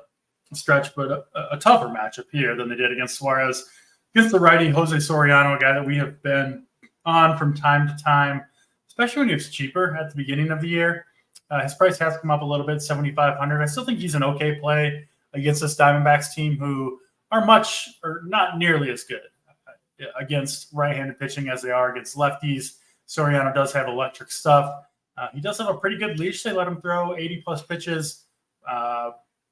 stretch, but a tougher matchup here than they did against Suarez. Against the righty Jose Soriano, a guy that we have been on from time to time, especially when he was cheaper at the beginning of the year. His price has come up a little bit, $7,500. I still think he's an okay play against this Diamondbacks team who are not nearly as good against right-handed pitching as they are against lefties. Soriano does have electric stuff. He does have a pretty good leash. They let him throw 80-plus pitches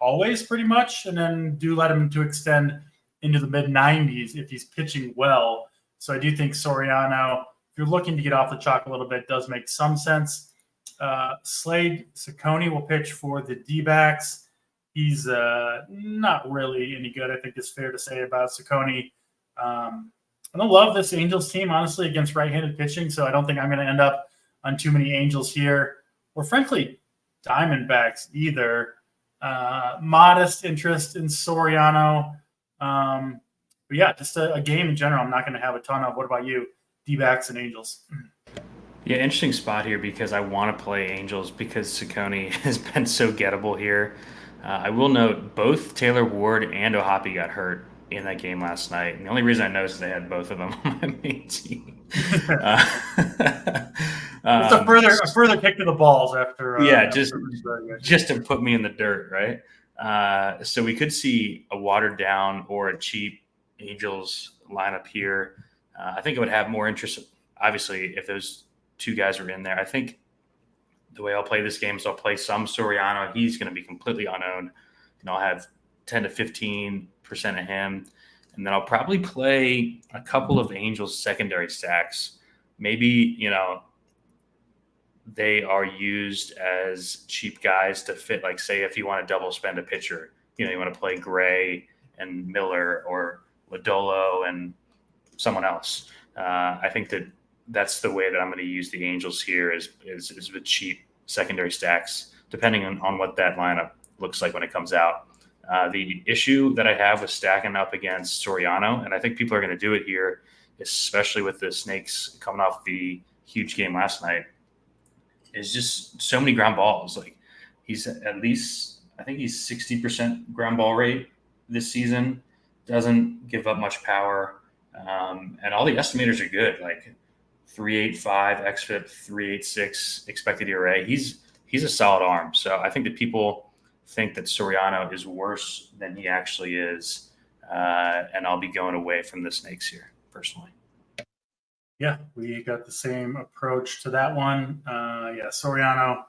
always pretty much, and then do let him to extend into the mid-90s if he's pitching well. So I do think Soriano, if you're looking to get off the chalk a little bit, does make some sense. Slade Ciccone will pitch for the D-backs. He's not really any good, I think it's fair to say about Ciccone. I don't love this Angels team, honestly, against right-handed pitching, so I don't think I'm going to end up on too many Angels here, or frankly, Diamondbacks either. Modest interest in Soriano. But yeah, just a game in general I'm not going to have a ton of. What about you? D-backs and Angels. Yeah, interesting spot here because I want to play Angels because Ciccone has been so gettable here. I will note both Taylor Ward and O'Hoppe got hurt in that game last night. And the only reason I know is they had both of them on my main team. It's a further kick to the balls after. Just to put me in the dirt, right? So we could see a watered down or a cheap Angels lineup here. I think it would have more interest, obviously, if those two guys were in there. I think the way I'll play this game is I'll play some Soriano. He's going to be completely unowned. And I'll have 10 to 15% of him. And then I'll probably play a couple of Angels secondary stacks. Maybe, they are used as cheap guys to fit, like, say, if you want to double spend a pitcher, you want to play Gray and Miller or Lodolo and someone else. I think that's the way that I'm going to use the Angels here is with cheap secondary stacks, depending on what that lineup looks like when it comes out. The issue that I have with stacking up against Soriano, and I think people are going to do it here, especially with the Snakes coming off the huge game last night, is just so many ground balls. Like he's at least, I think he's 60% ground ball rate this season, doesn't give up much power. And all the estimators are good, like 3.85 xFIP, 3.86 expected ERA. He's a solid arm. So I think that people think that Soriano is worse than he actually is. And I'll be going away from the Snakes here personally. Yeah, we got the same approach to that one. Soriano,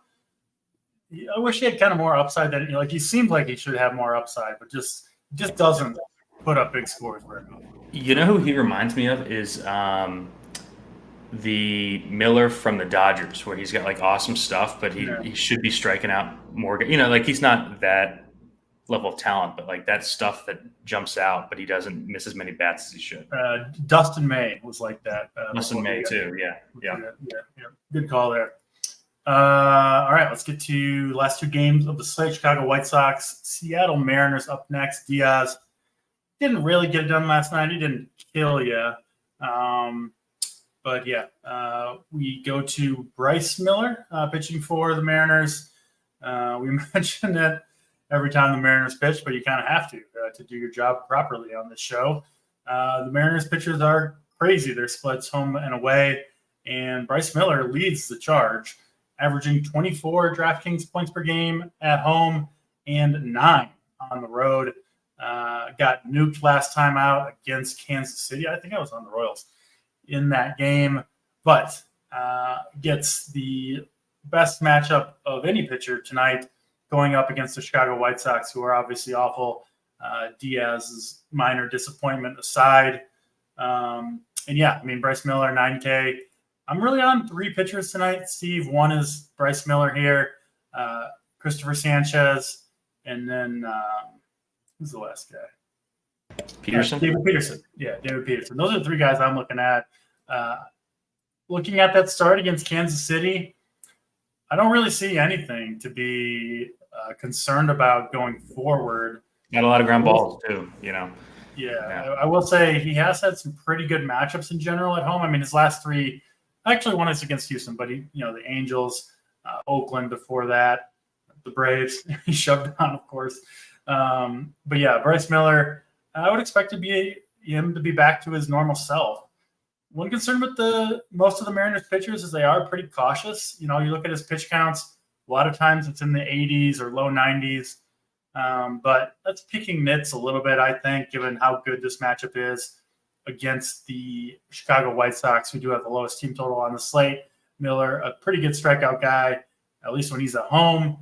I wish he had kind of more upside than, he seemed like he should have more upside, but just doesn't put up big scores very much. You know who he reminds me of is the Miller from the Dodgers, where he's got like awesome stuff, but he should be striking out more. He's not that level of talent, but like that stuff that jumps out, but he doesn't miss as many bats as he should. Dustin May was like that. Dustin May too. Yeah. Good call there. All right, let's get to the last two games of the slate. Chicago White Sox, Seattle Mariners up next. Diaz didn't really get it done last night. He didn't kill you. But we go to Bryce Miller pitching for the Mariners. We mentioned it every time the Mariners pitch, but you kind of have to do your job properly on this show. The Mariners pitchers are crazy. They're splits home and away, and Bryce Miller leads the charge, averaging 24 DraftKings points per game at home and 9 on the road. got nuked last time out against Kansas City. I think I was on the Royals in that game, but gets the best matchup of any pitcher tonight going up against the Chicago White Sox, who are obviously awful. Diaz's minor disappointment aside. And yeah, I mean, Bryce Miller, 9K. I'm really on 3 pitchers tonight, Steve. One is Bryce Miller here, Christopher Sanchez, and then who's the last guy? Peterson? David Peterson. Yeah, David Peterson. Those are the 3 guys I'm looking at. Looking at that start against Kansas City, I don't really see anything to be concerned about going forward. Got a lot of ground balls too, Yeah, I will say he has had some pretty good matchups in general at home. I mean, his last 3, actually one is against Houston, but the Angels, Oakland before that, the Braves, he shoved down, of course. But yeah, Bryce Miller, I would expect him to be back to his normal self. One concern with most of the Mariners pitchers is they are pretty cautious. You look at his pitch counts, a lot of times it's in the 80s or low 90s. But that's picking nits a little bit, I think, given how good this matchup is against the Chicago White Sox, who do have the lowest team total on the slate. Miller, a pretty good strikeout guy, at least when he's at home.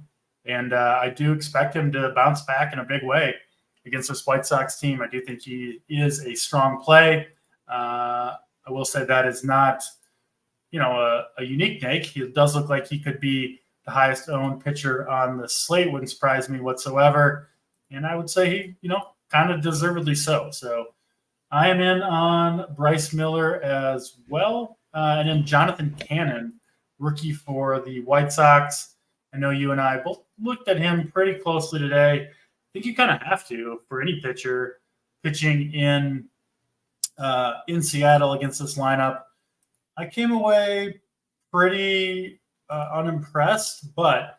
And I do expect him to bounce back in a big way against this White Sox team. I do think he is a strong play. I will say that is not, a unique take. He does look like he could be the highest owned pitcher on the slate. Wouldn't surprise me whatsoever. And I would say he, kind of deservedly so. So I am in on Bryce Miller as well. And then Jonathan Cannon, rookie for the White Sox. I know you and I both looked at him pretty closely today. I think you kind of have to for any pitcher pitching in Seattle against this lineup. I came away pretty unimpressed, but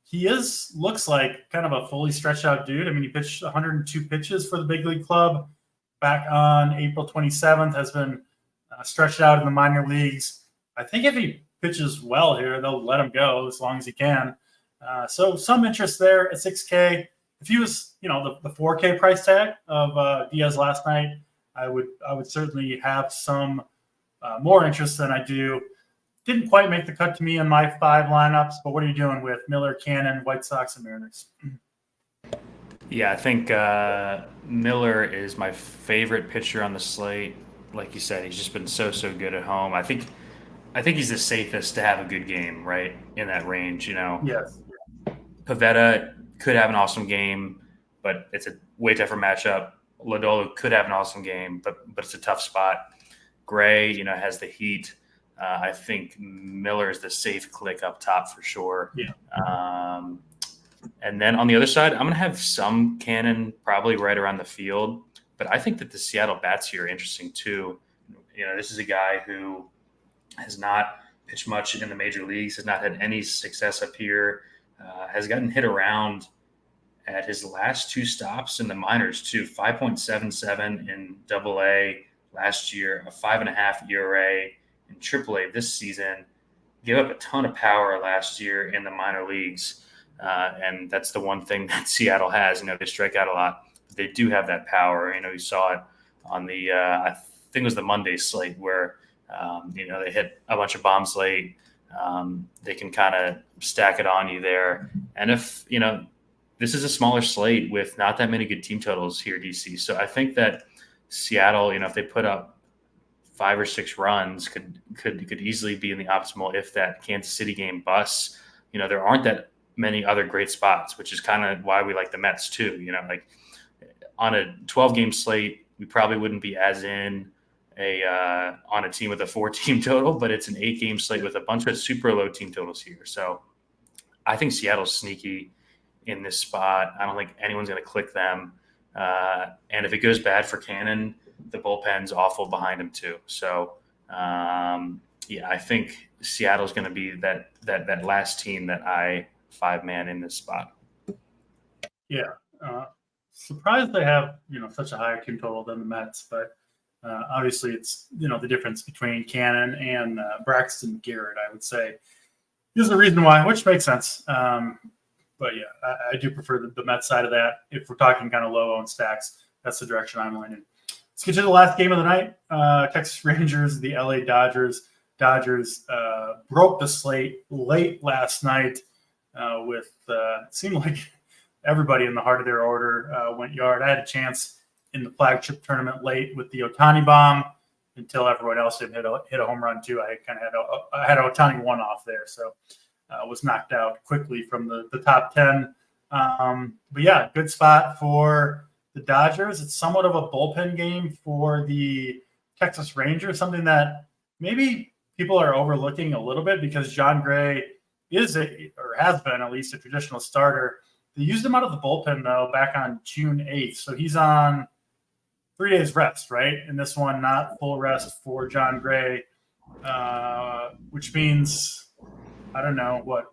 he looks like kind of a fully stretched out dude. I mean, he pitched 102 pitches for the big league club back on April 27th, has been stretched out in the minor leagues. I think if he pitches well here, they'll let him go as long as he can. So some interest there at 6K. If he was, the 4K price tag of Diaz last night, I would certainly have some more interest than I do. Didn't quite make the cut to me in my 5 lineups, but what are you doing with Miller, Cannon, White Sox, and Mariners? Yeah, I think Miller is my favorite pitcher on the slate. Like you said, he's just been so good at home. I think he's the safest to have a good game, right, in that range. Yes. Pivetta could have an awesome game, but it's a way tougher matchup. Lodolo could have an awesome game, but it's a tough spot. Gray, has the heat. I think Miller is the safe click up top for sure. Yeah. And then on the other side, I'm going to have some Cannon probably right around the field, but I think that the Seattle bats here are interesting too. This is a guy who has not pitched much in the major leagues, has not had any success up here, has gotten hit around at his last 2 stops in the minors too. 5.77 in AA last year, a 5.5 ERA in AAA this season. Gave up a ton of power last year in the minor leagues. And that's the one thing that Seattle has. They strike out a lot. But they do have that power. You saw it on the, I think it was the Monday slate where, they hit a bunch of bombs late. They can kind of stack it on you there. And if, this is a smaller slate with not that many good team totals here, DC. So I think that Seattle, if they put up 5 or 6 runs, could easily be in the optimal if that Kansas City game busts. There aren't that many other great spots, which is kind of why we like the Mets too. Like on a 12-game slate, we probably wouldn't be as in on a team with a 4-team total, but it's an 8-game slate with a bunch of super low team totals here. So I think Seattle's sneaky in this spot. I don't think anyone's going to click them. And if it goes bad for Cannon, the bullpen's awful behind him too. So I think Seattle's going to be that last team that I 5-man in this spot. Yeah. Surprised they have, such a higher team total than the Mets, but obviously it's, the difference between Cannon and Braxton Garrett, I would say, is the reason why, which makes sense. But yeah, I do prefer the Mets side of that. If we're talking kind of low-owned stacks, that's the direction I'm leaning. Let's get to the last game of the night. Texas Rangers, the LA Dodgers. Dodgers broke the slate late last night with it seemed like everybody in the heart of their order went yard. I had a chance in the flagship tournament late with the Ohtani bomb until everyone else didn't hit a home run too. I kind of had Ohtani one off there, so was knocked out quickly from the top 10. But yeah, good spot for the Dodgers. It's somewhat of a bullpen game for the Texas Rangers, something that maybe people are overlooking a little bit because John Gray is or has been at least a traditional starter. They used him out of the bullpen though back on June 8th, so he's on 3 days rest, right? And this one not full rest for John Gray, which means I don't know what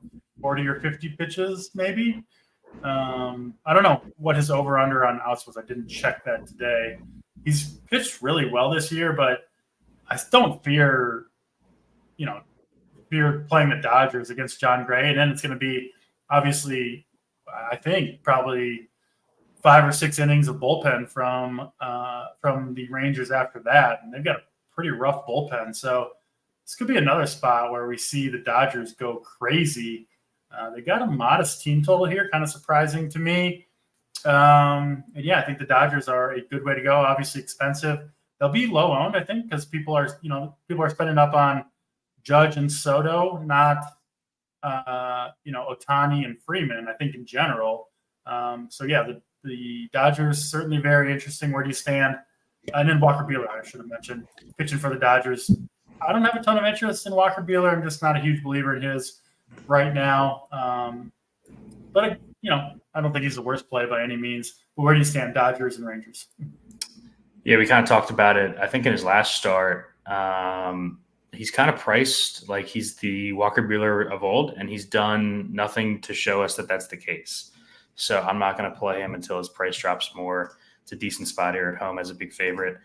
40 or 50 pitches maybe. I don't know what his over-under on outs was. I didn't check that today. He's pitched really well this year, but I don't fear playing the Dodgers against John Gray. And then it's going to be obviously, I think, probably 5 or 6 innings of bullpen from the Rangers after that. And they've got a pretty rough bullpen. So this could be another spot where we see the Dodgers go crazy. They got a modest team total here, kind of surprising to me. And yeah, I think the Dodgers are a good way to go. Obviously expensive. They'll be low owned, I think, because people are spending up on Judge and Soto, not Ohtani and Freeman, I think in general. So yeah, the Dodgers certainly very interesting. Where do you stand? And then Walker Buehler, I should have mentioned, pitching for the Dodgers. I don't have a ton of interest in Walker Buehler. I'm just not a huge believer in his right now. But I don't think he's the worst play by any means. But where do you stand, Dodgers and Rangers? Yeah, we kind of talked about it. I think in his last start, he's kind of priced like he's the Walker Buehler of old, and he's done nothing to show us that that's the case. So I'm not going to play him until his price drops more. It's a decent spot here at home as a big favorite.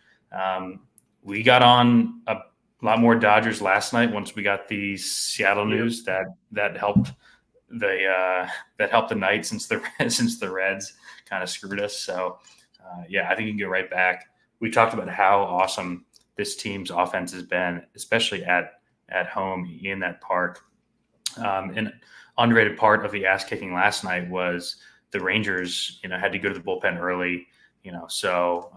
We got on a lot more Dodgers last night once we got the Seattle news that helped the night since the Reds kind of screwed us. So yeah, I think you can go right back. We talked about how awesome this team's offense has been, especially at home in that park. An underrated part of the ass kicking last night was the Rangers, had to go to the bullpen early, so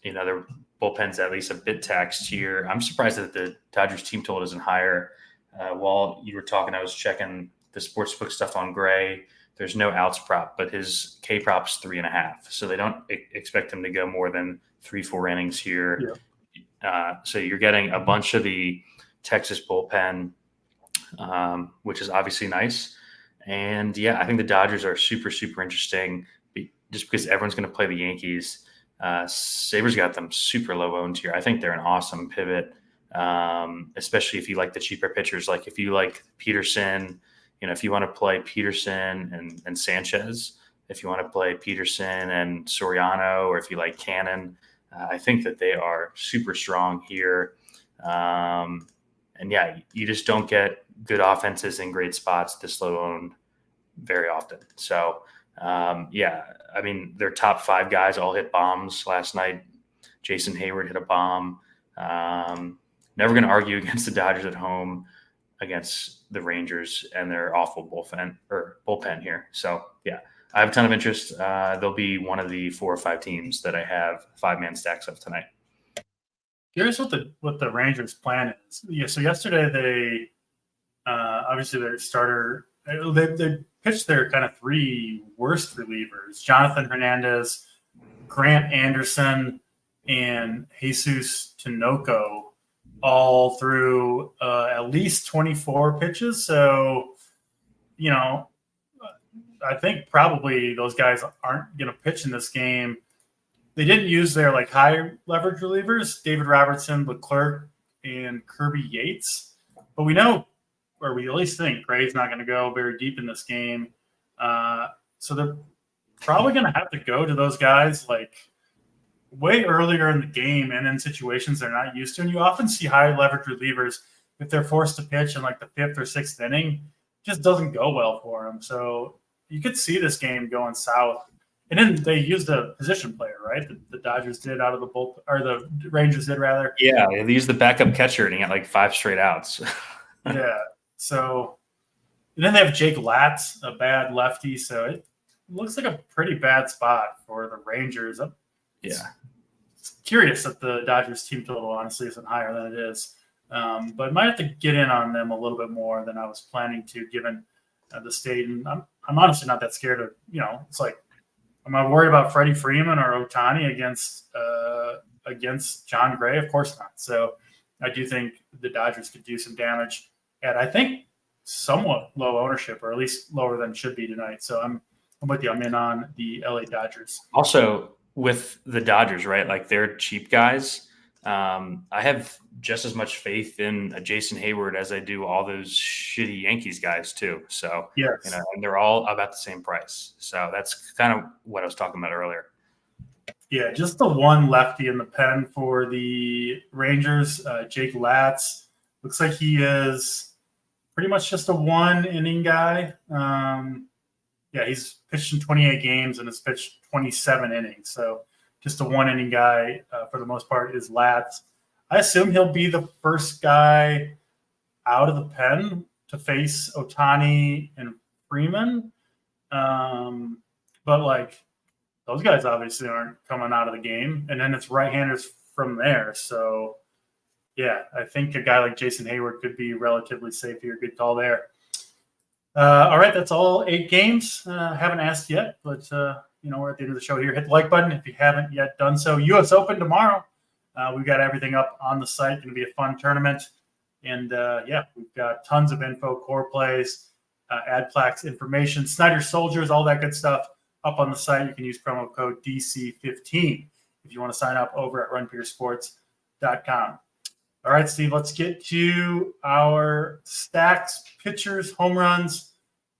their bullpen's at least a bit taxed here. I'm surprised that the Dodgers team total isn't higher. While you were talking, I was checking the sportsbook stuff on Gray. There's no outs prop, but his K prop's 3.5. So they don't expect him to go more than 3-4 innings here. Yeah. So you're getting a bunch of the Texas bullpen, which is obviously nice. And yeah, I think the Dodgers are super, super interesting just because everyone's going to play the Yankees. Sabres got them super low owned here. I think they're an awesome pivot, especially if you like the cheaper pitchers. Like if you like Peterson, if you want to play Peterson and Sanchez, if you want to play Peterson and Soriano, or if you like Cannon, I think that they are super strong here. And yeah, you just don't get good offenses in great spots this low owned very often. So yeah, I mean, their top 5 guys all hit bombs last night. Jason Hayward hit a bomb. Never going to argue against the Dodgers at home against the Rangers and their awful bullpen here. So yeah, I have a ton of interest. They'll be one of the 4 or 5 teams that I have 5-man stacks of tonight. Curious what the Rangers' plan is. Yeah, so yesterday they obviously their starter they pitched their kind of 3 worst relievers: Jonathan Hernandez, Grant Anderson, and Jesus Tinoco, all through at least 24 pitches. So, I think probably those guys aren't going to pitch in this game. They didn't use their high leverage relievers, David Robertson, Leclerc, and Kirby Yates. But we know, or we at least think, Gray's not going to go very deep in this game. So they're probably going to have to go to those guys way earlier in the game and in situations they're not used to. And you often see high leverage relievers, if they're forced to pitch in the 5th or 6th inning, just doesn't go well for him. So you could see this game going south. And then they used a position player, right? The Dodgers did out of the bullpen, or the Rangers did rather. Yeah, they used the backup catcher and he got like 5 straight outs. Yeah. So, and then they have Jake Latz, a bad lefty. So it looks like a pretty bad spot for the Rangers. Yeah. It's curious that the Dodgers team total honestly isn't higher than it is. But might have to get in on them a little bit more than I was planning to, given the state. And I'm honestly not that scared of, it's like, am I worried about Freddie Freeman or Ohtani against John Gray? Of course not. So I do think the Dodgers could do some damage at, I think, somewhat low ownership, or at least lower than should be tonight. So I'm with you. I'm in on the LA Dodgers. Also, with the Dodgers, right? Like, they're cheap guys. I have just as much faith in a Jason Hayward as I do all those shitty Yankees guys too. So, yes. And they're all about the same price. So that's kind of what I was talking about earlier. Yeah, just the one lefty in the pen for the Rangers, Jake Latz. Looks like he is pretty much just a 1-inning guy. Yeah, he's pitched in 28 games and has pitched 27 innings. So just a 1-inning guy for the most part is Latz. I assume he'll be the first guy out of the pen to face Ohtani and Freeman. But like, those guys obviously aren't coming out of the game. And then it's right-handers from there. So yeah, I think a guy like Jason Hayward could be relatively safe here. Good call there. All right, that's all 8 games. Haven't asked yet, but we're at the end of the show here. Hit the like button if you haven't yet done so. U.S. Open tomorrow. We've got everything up on the site. Going to be a fun tournament. And, we've got tons of info, core plays, ad plaques, information, Snyder Soldiers, all that good stuff up on the site. You can use promo code DC15 if you want to sign up over at runpuresports.com. All right, Steve, let's get to our stacks, pitchers, home runs,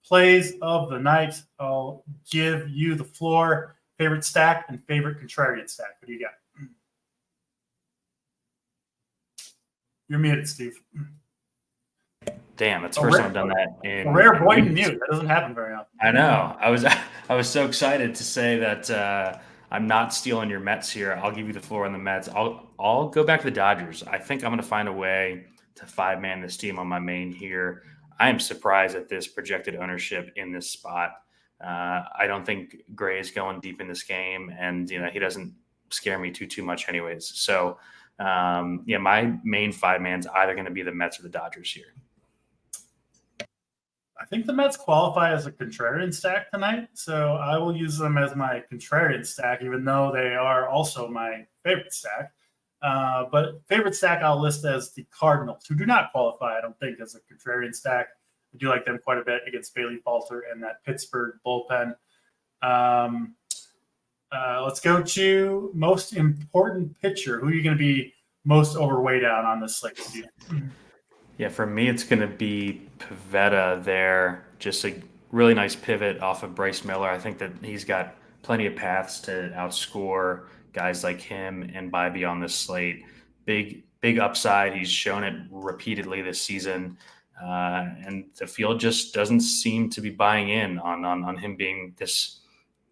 plays of the night. I'll give you the floor. Favorite stack and favorite contrarian stack. What do you got? You're muted, Steve. Damn, it's the first time I've done that. A rare Boyden mute. That doesn't happen very often. I know. I was so excited to say that I'm not stealing your Mets here. I'll give you the floor on the Mets. I'll go back to the Dodgers. I think I'm going to find a way to 5-man this team on my main here. I am surprised at this projected ownership in this spot. I don't think Gray is going deep in this game, and he doesn't scare me too much anyways. So my main 5-man's either going to be the Mets or the Dodgers here. I think the Mets qualify as a contrarian stack tonight, so I will use them as my contrarian stack, even though they are also my favorite stack. But favorite stack I'll list as the Cardinals, who do not qualify, I don't think, as a contrarian stack. I do like them quite a bit against Bailey Falter and that Pittsburgh bullpen. Let's go to most important pitcher. Who are you going to be most overweight on this slate, Steve? Yeah, for me, it's going to be Pivetta there. Just a really nice pivot off of Bryce Miller. I think that he's got plenty of paths to outscore guys like him and Bibee on this slate. Big upside. He's shown it repeatedly this season. And the field just doesn't seem to be buying in on him being this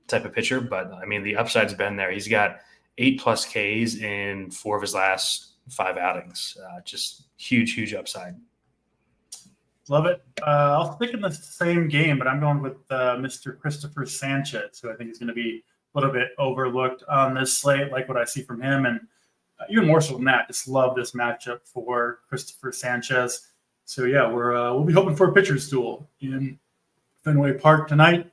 type of pitcher. But, I mean, the upside's been there. He's got 8+ Ks in 4 of his last 5 outings. Just huge upside. Love it. I'll stick in the same game, but I'm going with Mr. Christopher Sanchez, who I think is going to be a little bit overlooked on this slate, like what I see from him. And even more so than that, just love this matchup for Christopher Sanchez. So, yeah, we'll be hoping for a pitcher's duel in Fenway Park tonight.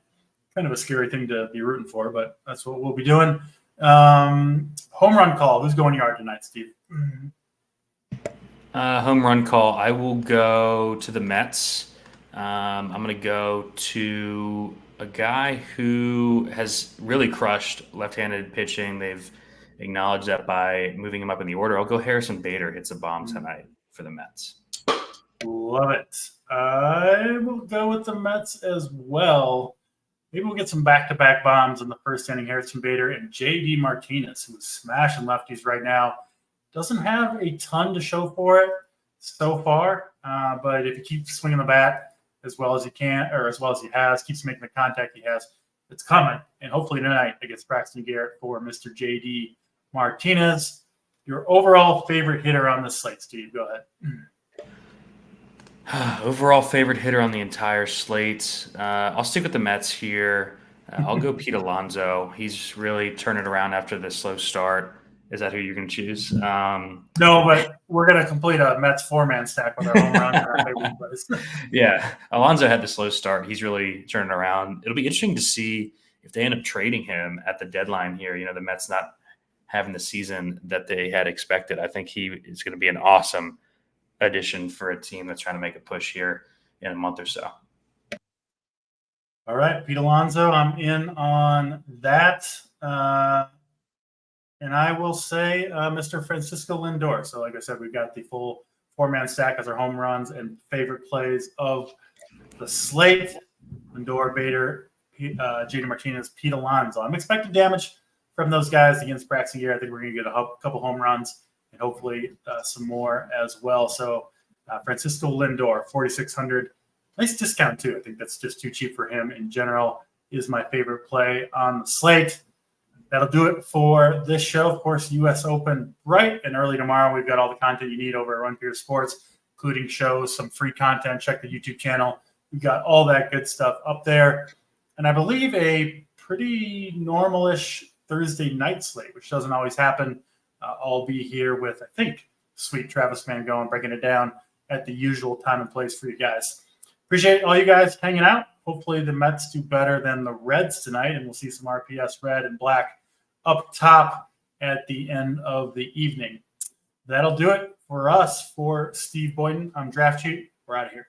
Kind of a scary thing to be rooting for, but that's what we'll be doing. Home run call. Who's going yard tonight, Steve? Home run call. I will go to the Mets. I'm going to go to a guy who has really crushed left-handed pitching. They've acknowledged that by moving him up in the order. I'll go Harrison Bader hits a bomb tonight for the Mets. Love it. I will go with the Mets as well. Maybe we'll get some back-to-back bombs in the first inning. Harrison Bader and J.D. Martinez, who is smashing lefties right now. Doesn't have a ton to show for it so far, but if you keep swinging the bat, as well as he can, or as well as he has, keeps making the contact he has. It's coming. And hopefully tonight against Braxton Garrett for Mr. JD Martinez. Your overall favorite hitter on the slate, Steve. Go ahead. Overall favorite hitter on the entire slate. I'll stick with the Mets here. I'll go Pete Alonso. He's really turning around after the slow start. Is that who you're going to choose? No, but we're going to complete a Mets four-man stack with our home run and our favorite plays. Yeah, Alonso had the slow start. He's really turning around. It'll be interesting to see if they end up trading him at the deadline here. The Mets not having the season that they had expected. I think he is going to be an awesome addition for a team that's trying to make a push here in a month or so. All right, Pete Alonso, I'm in on that. And I will say Mr. Francisco Lindor. So like I said, we've got the full four-man stack as our home runs and favorite plays of the slate. Lindor, Bader, JD Martinez, Pete Alonso. I'm expecting damage from those guys against Braxton Garrett. I think we're going to get a couple home runs and hopefully some more as well. So Francisco Lindor, 4,600. Nice discount too. I think that's just too cheap for him in general. Is my favorite play on the slate. That'll do it for this show. Of course, U.S. Open bright and early tomorrow. We've got all the content you need over at Run Pure Sports, including shows, some free content. Check the YouTube channel. We've got all that good stuff up there. And I believe a pretty normal-ish Thursday night slate, which doesn't always happen. I'll be here with, I think, sweet Travis Mangone breaking it down at the usual time and place for you guys. Appreciate all you guys hanging out. Hopefully the Mets do better than the Reds tonight, and we'll see some RPS red and black up top at the end of the evening. That'll do it for us. For Steve Boyden, I'm Draft Cheat. We're out of here.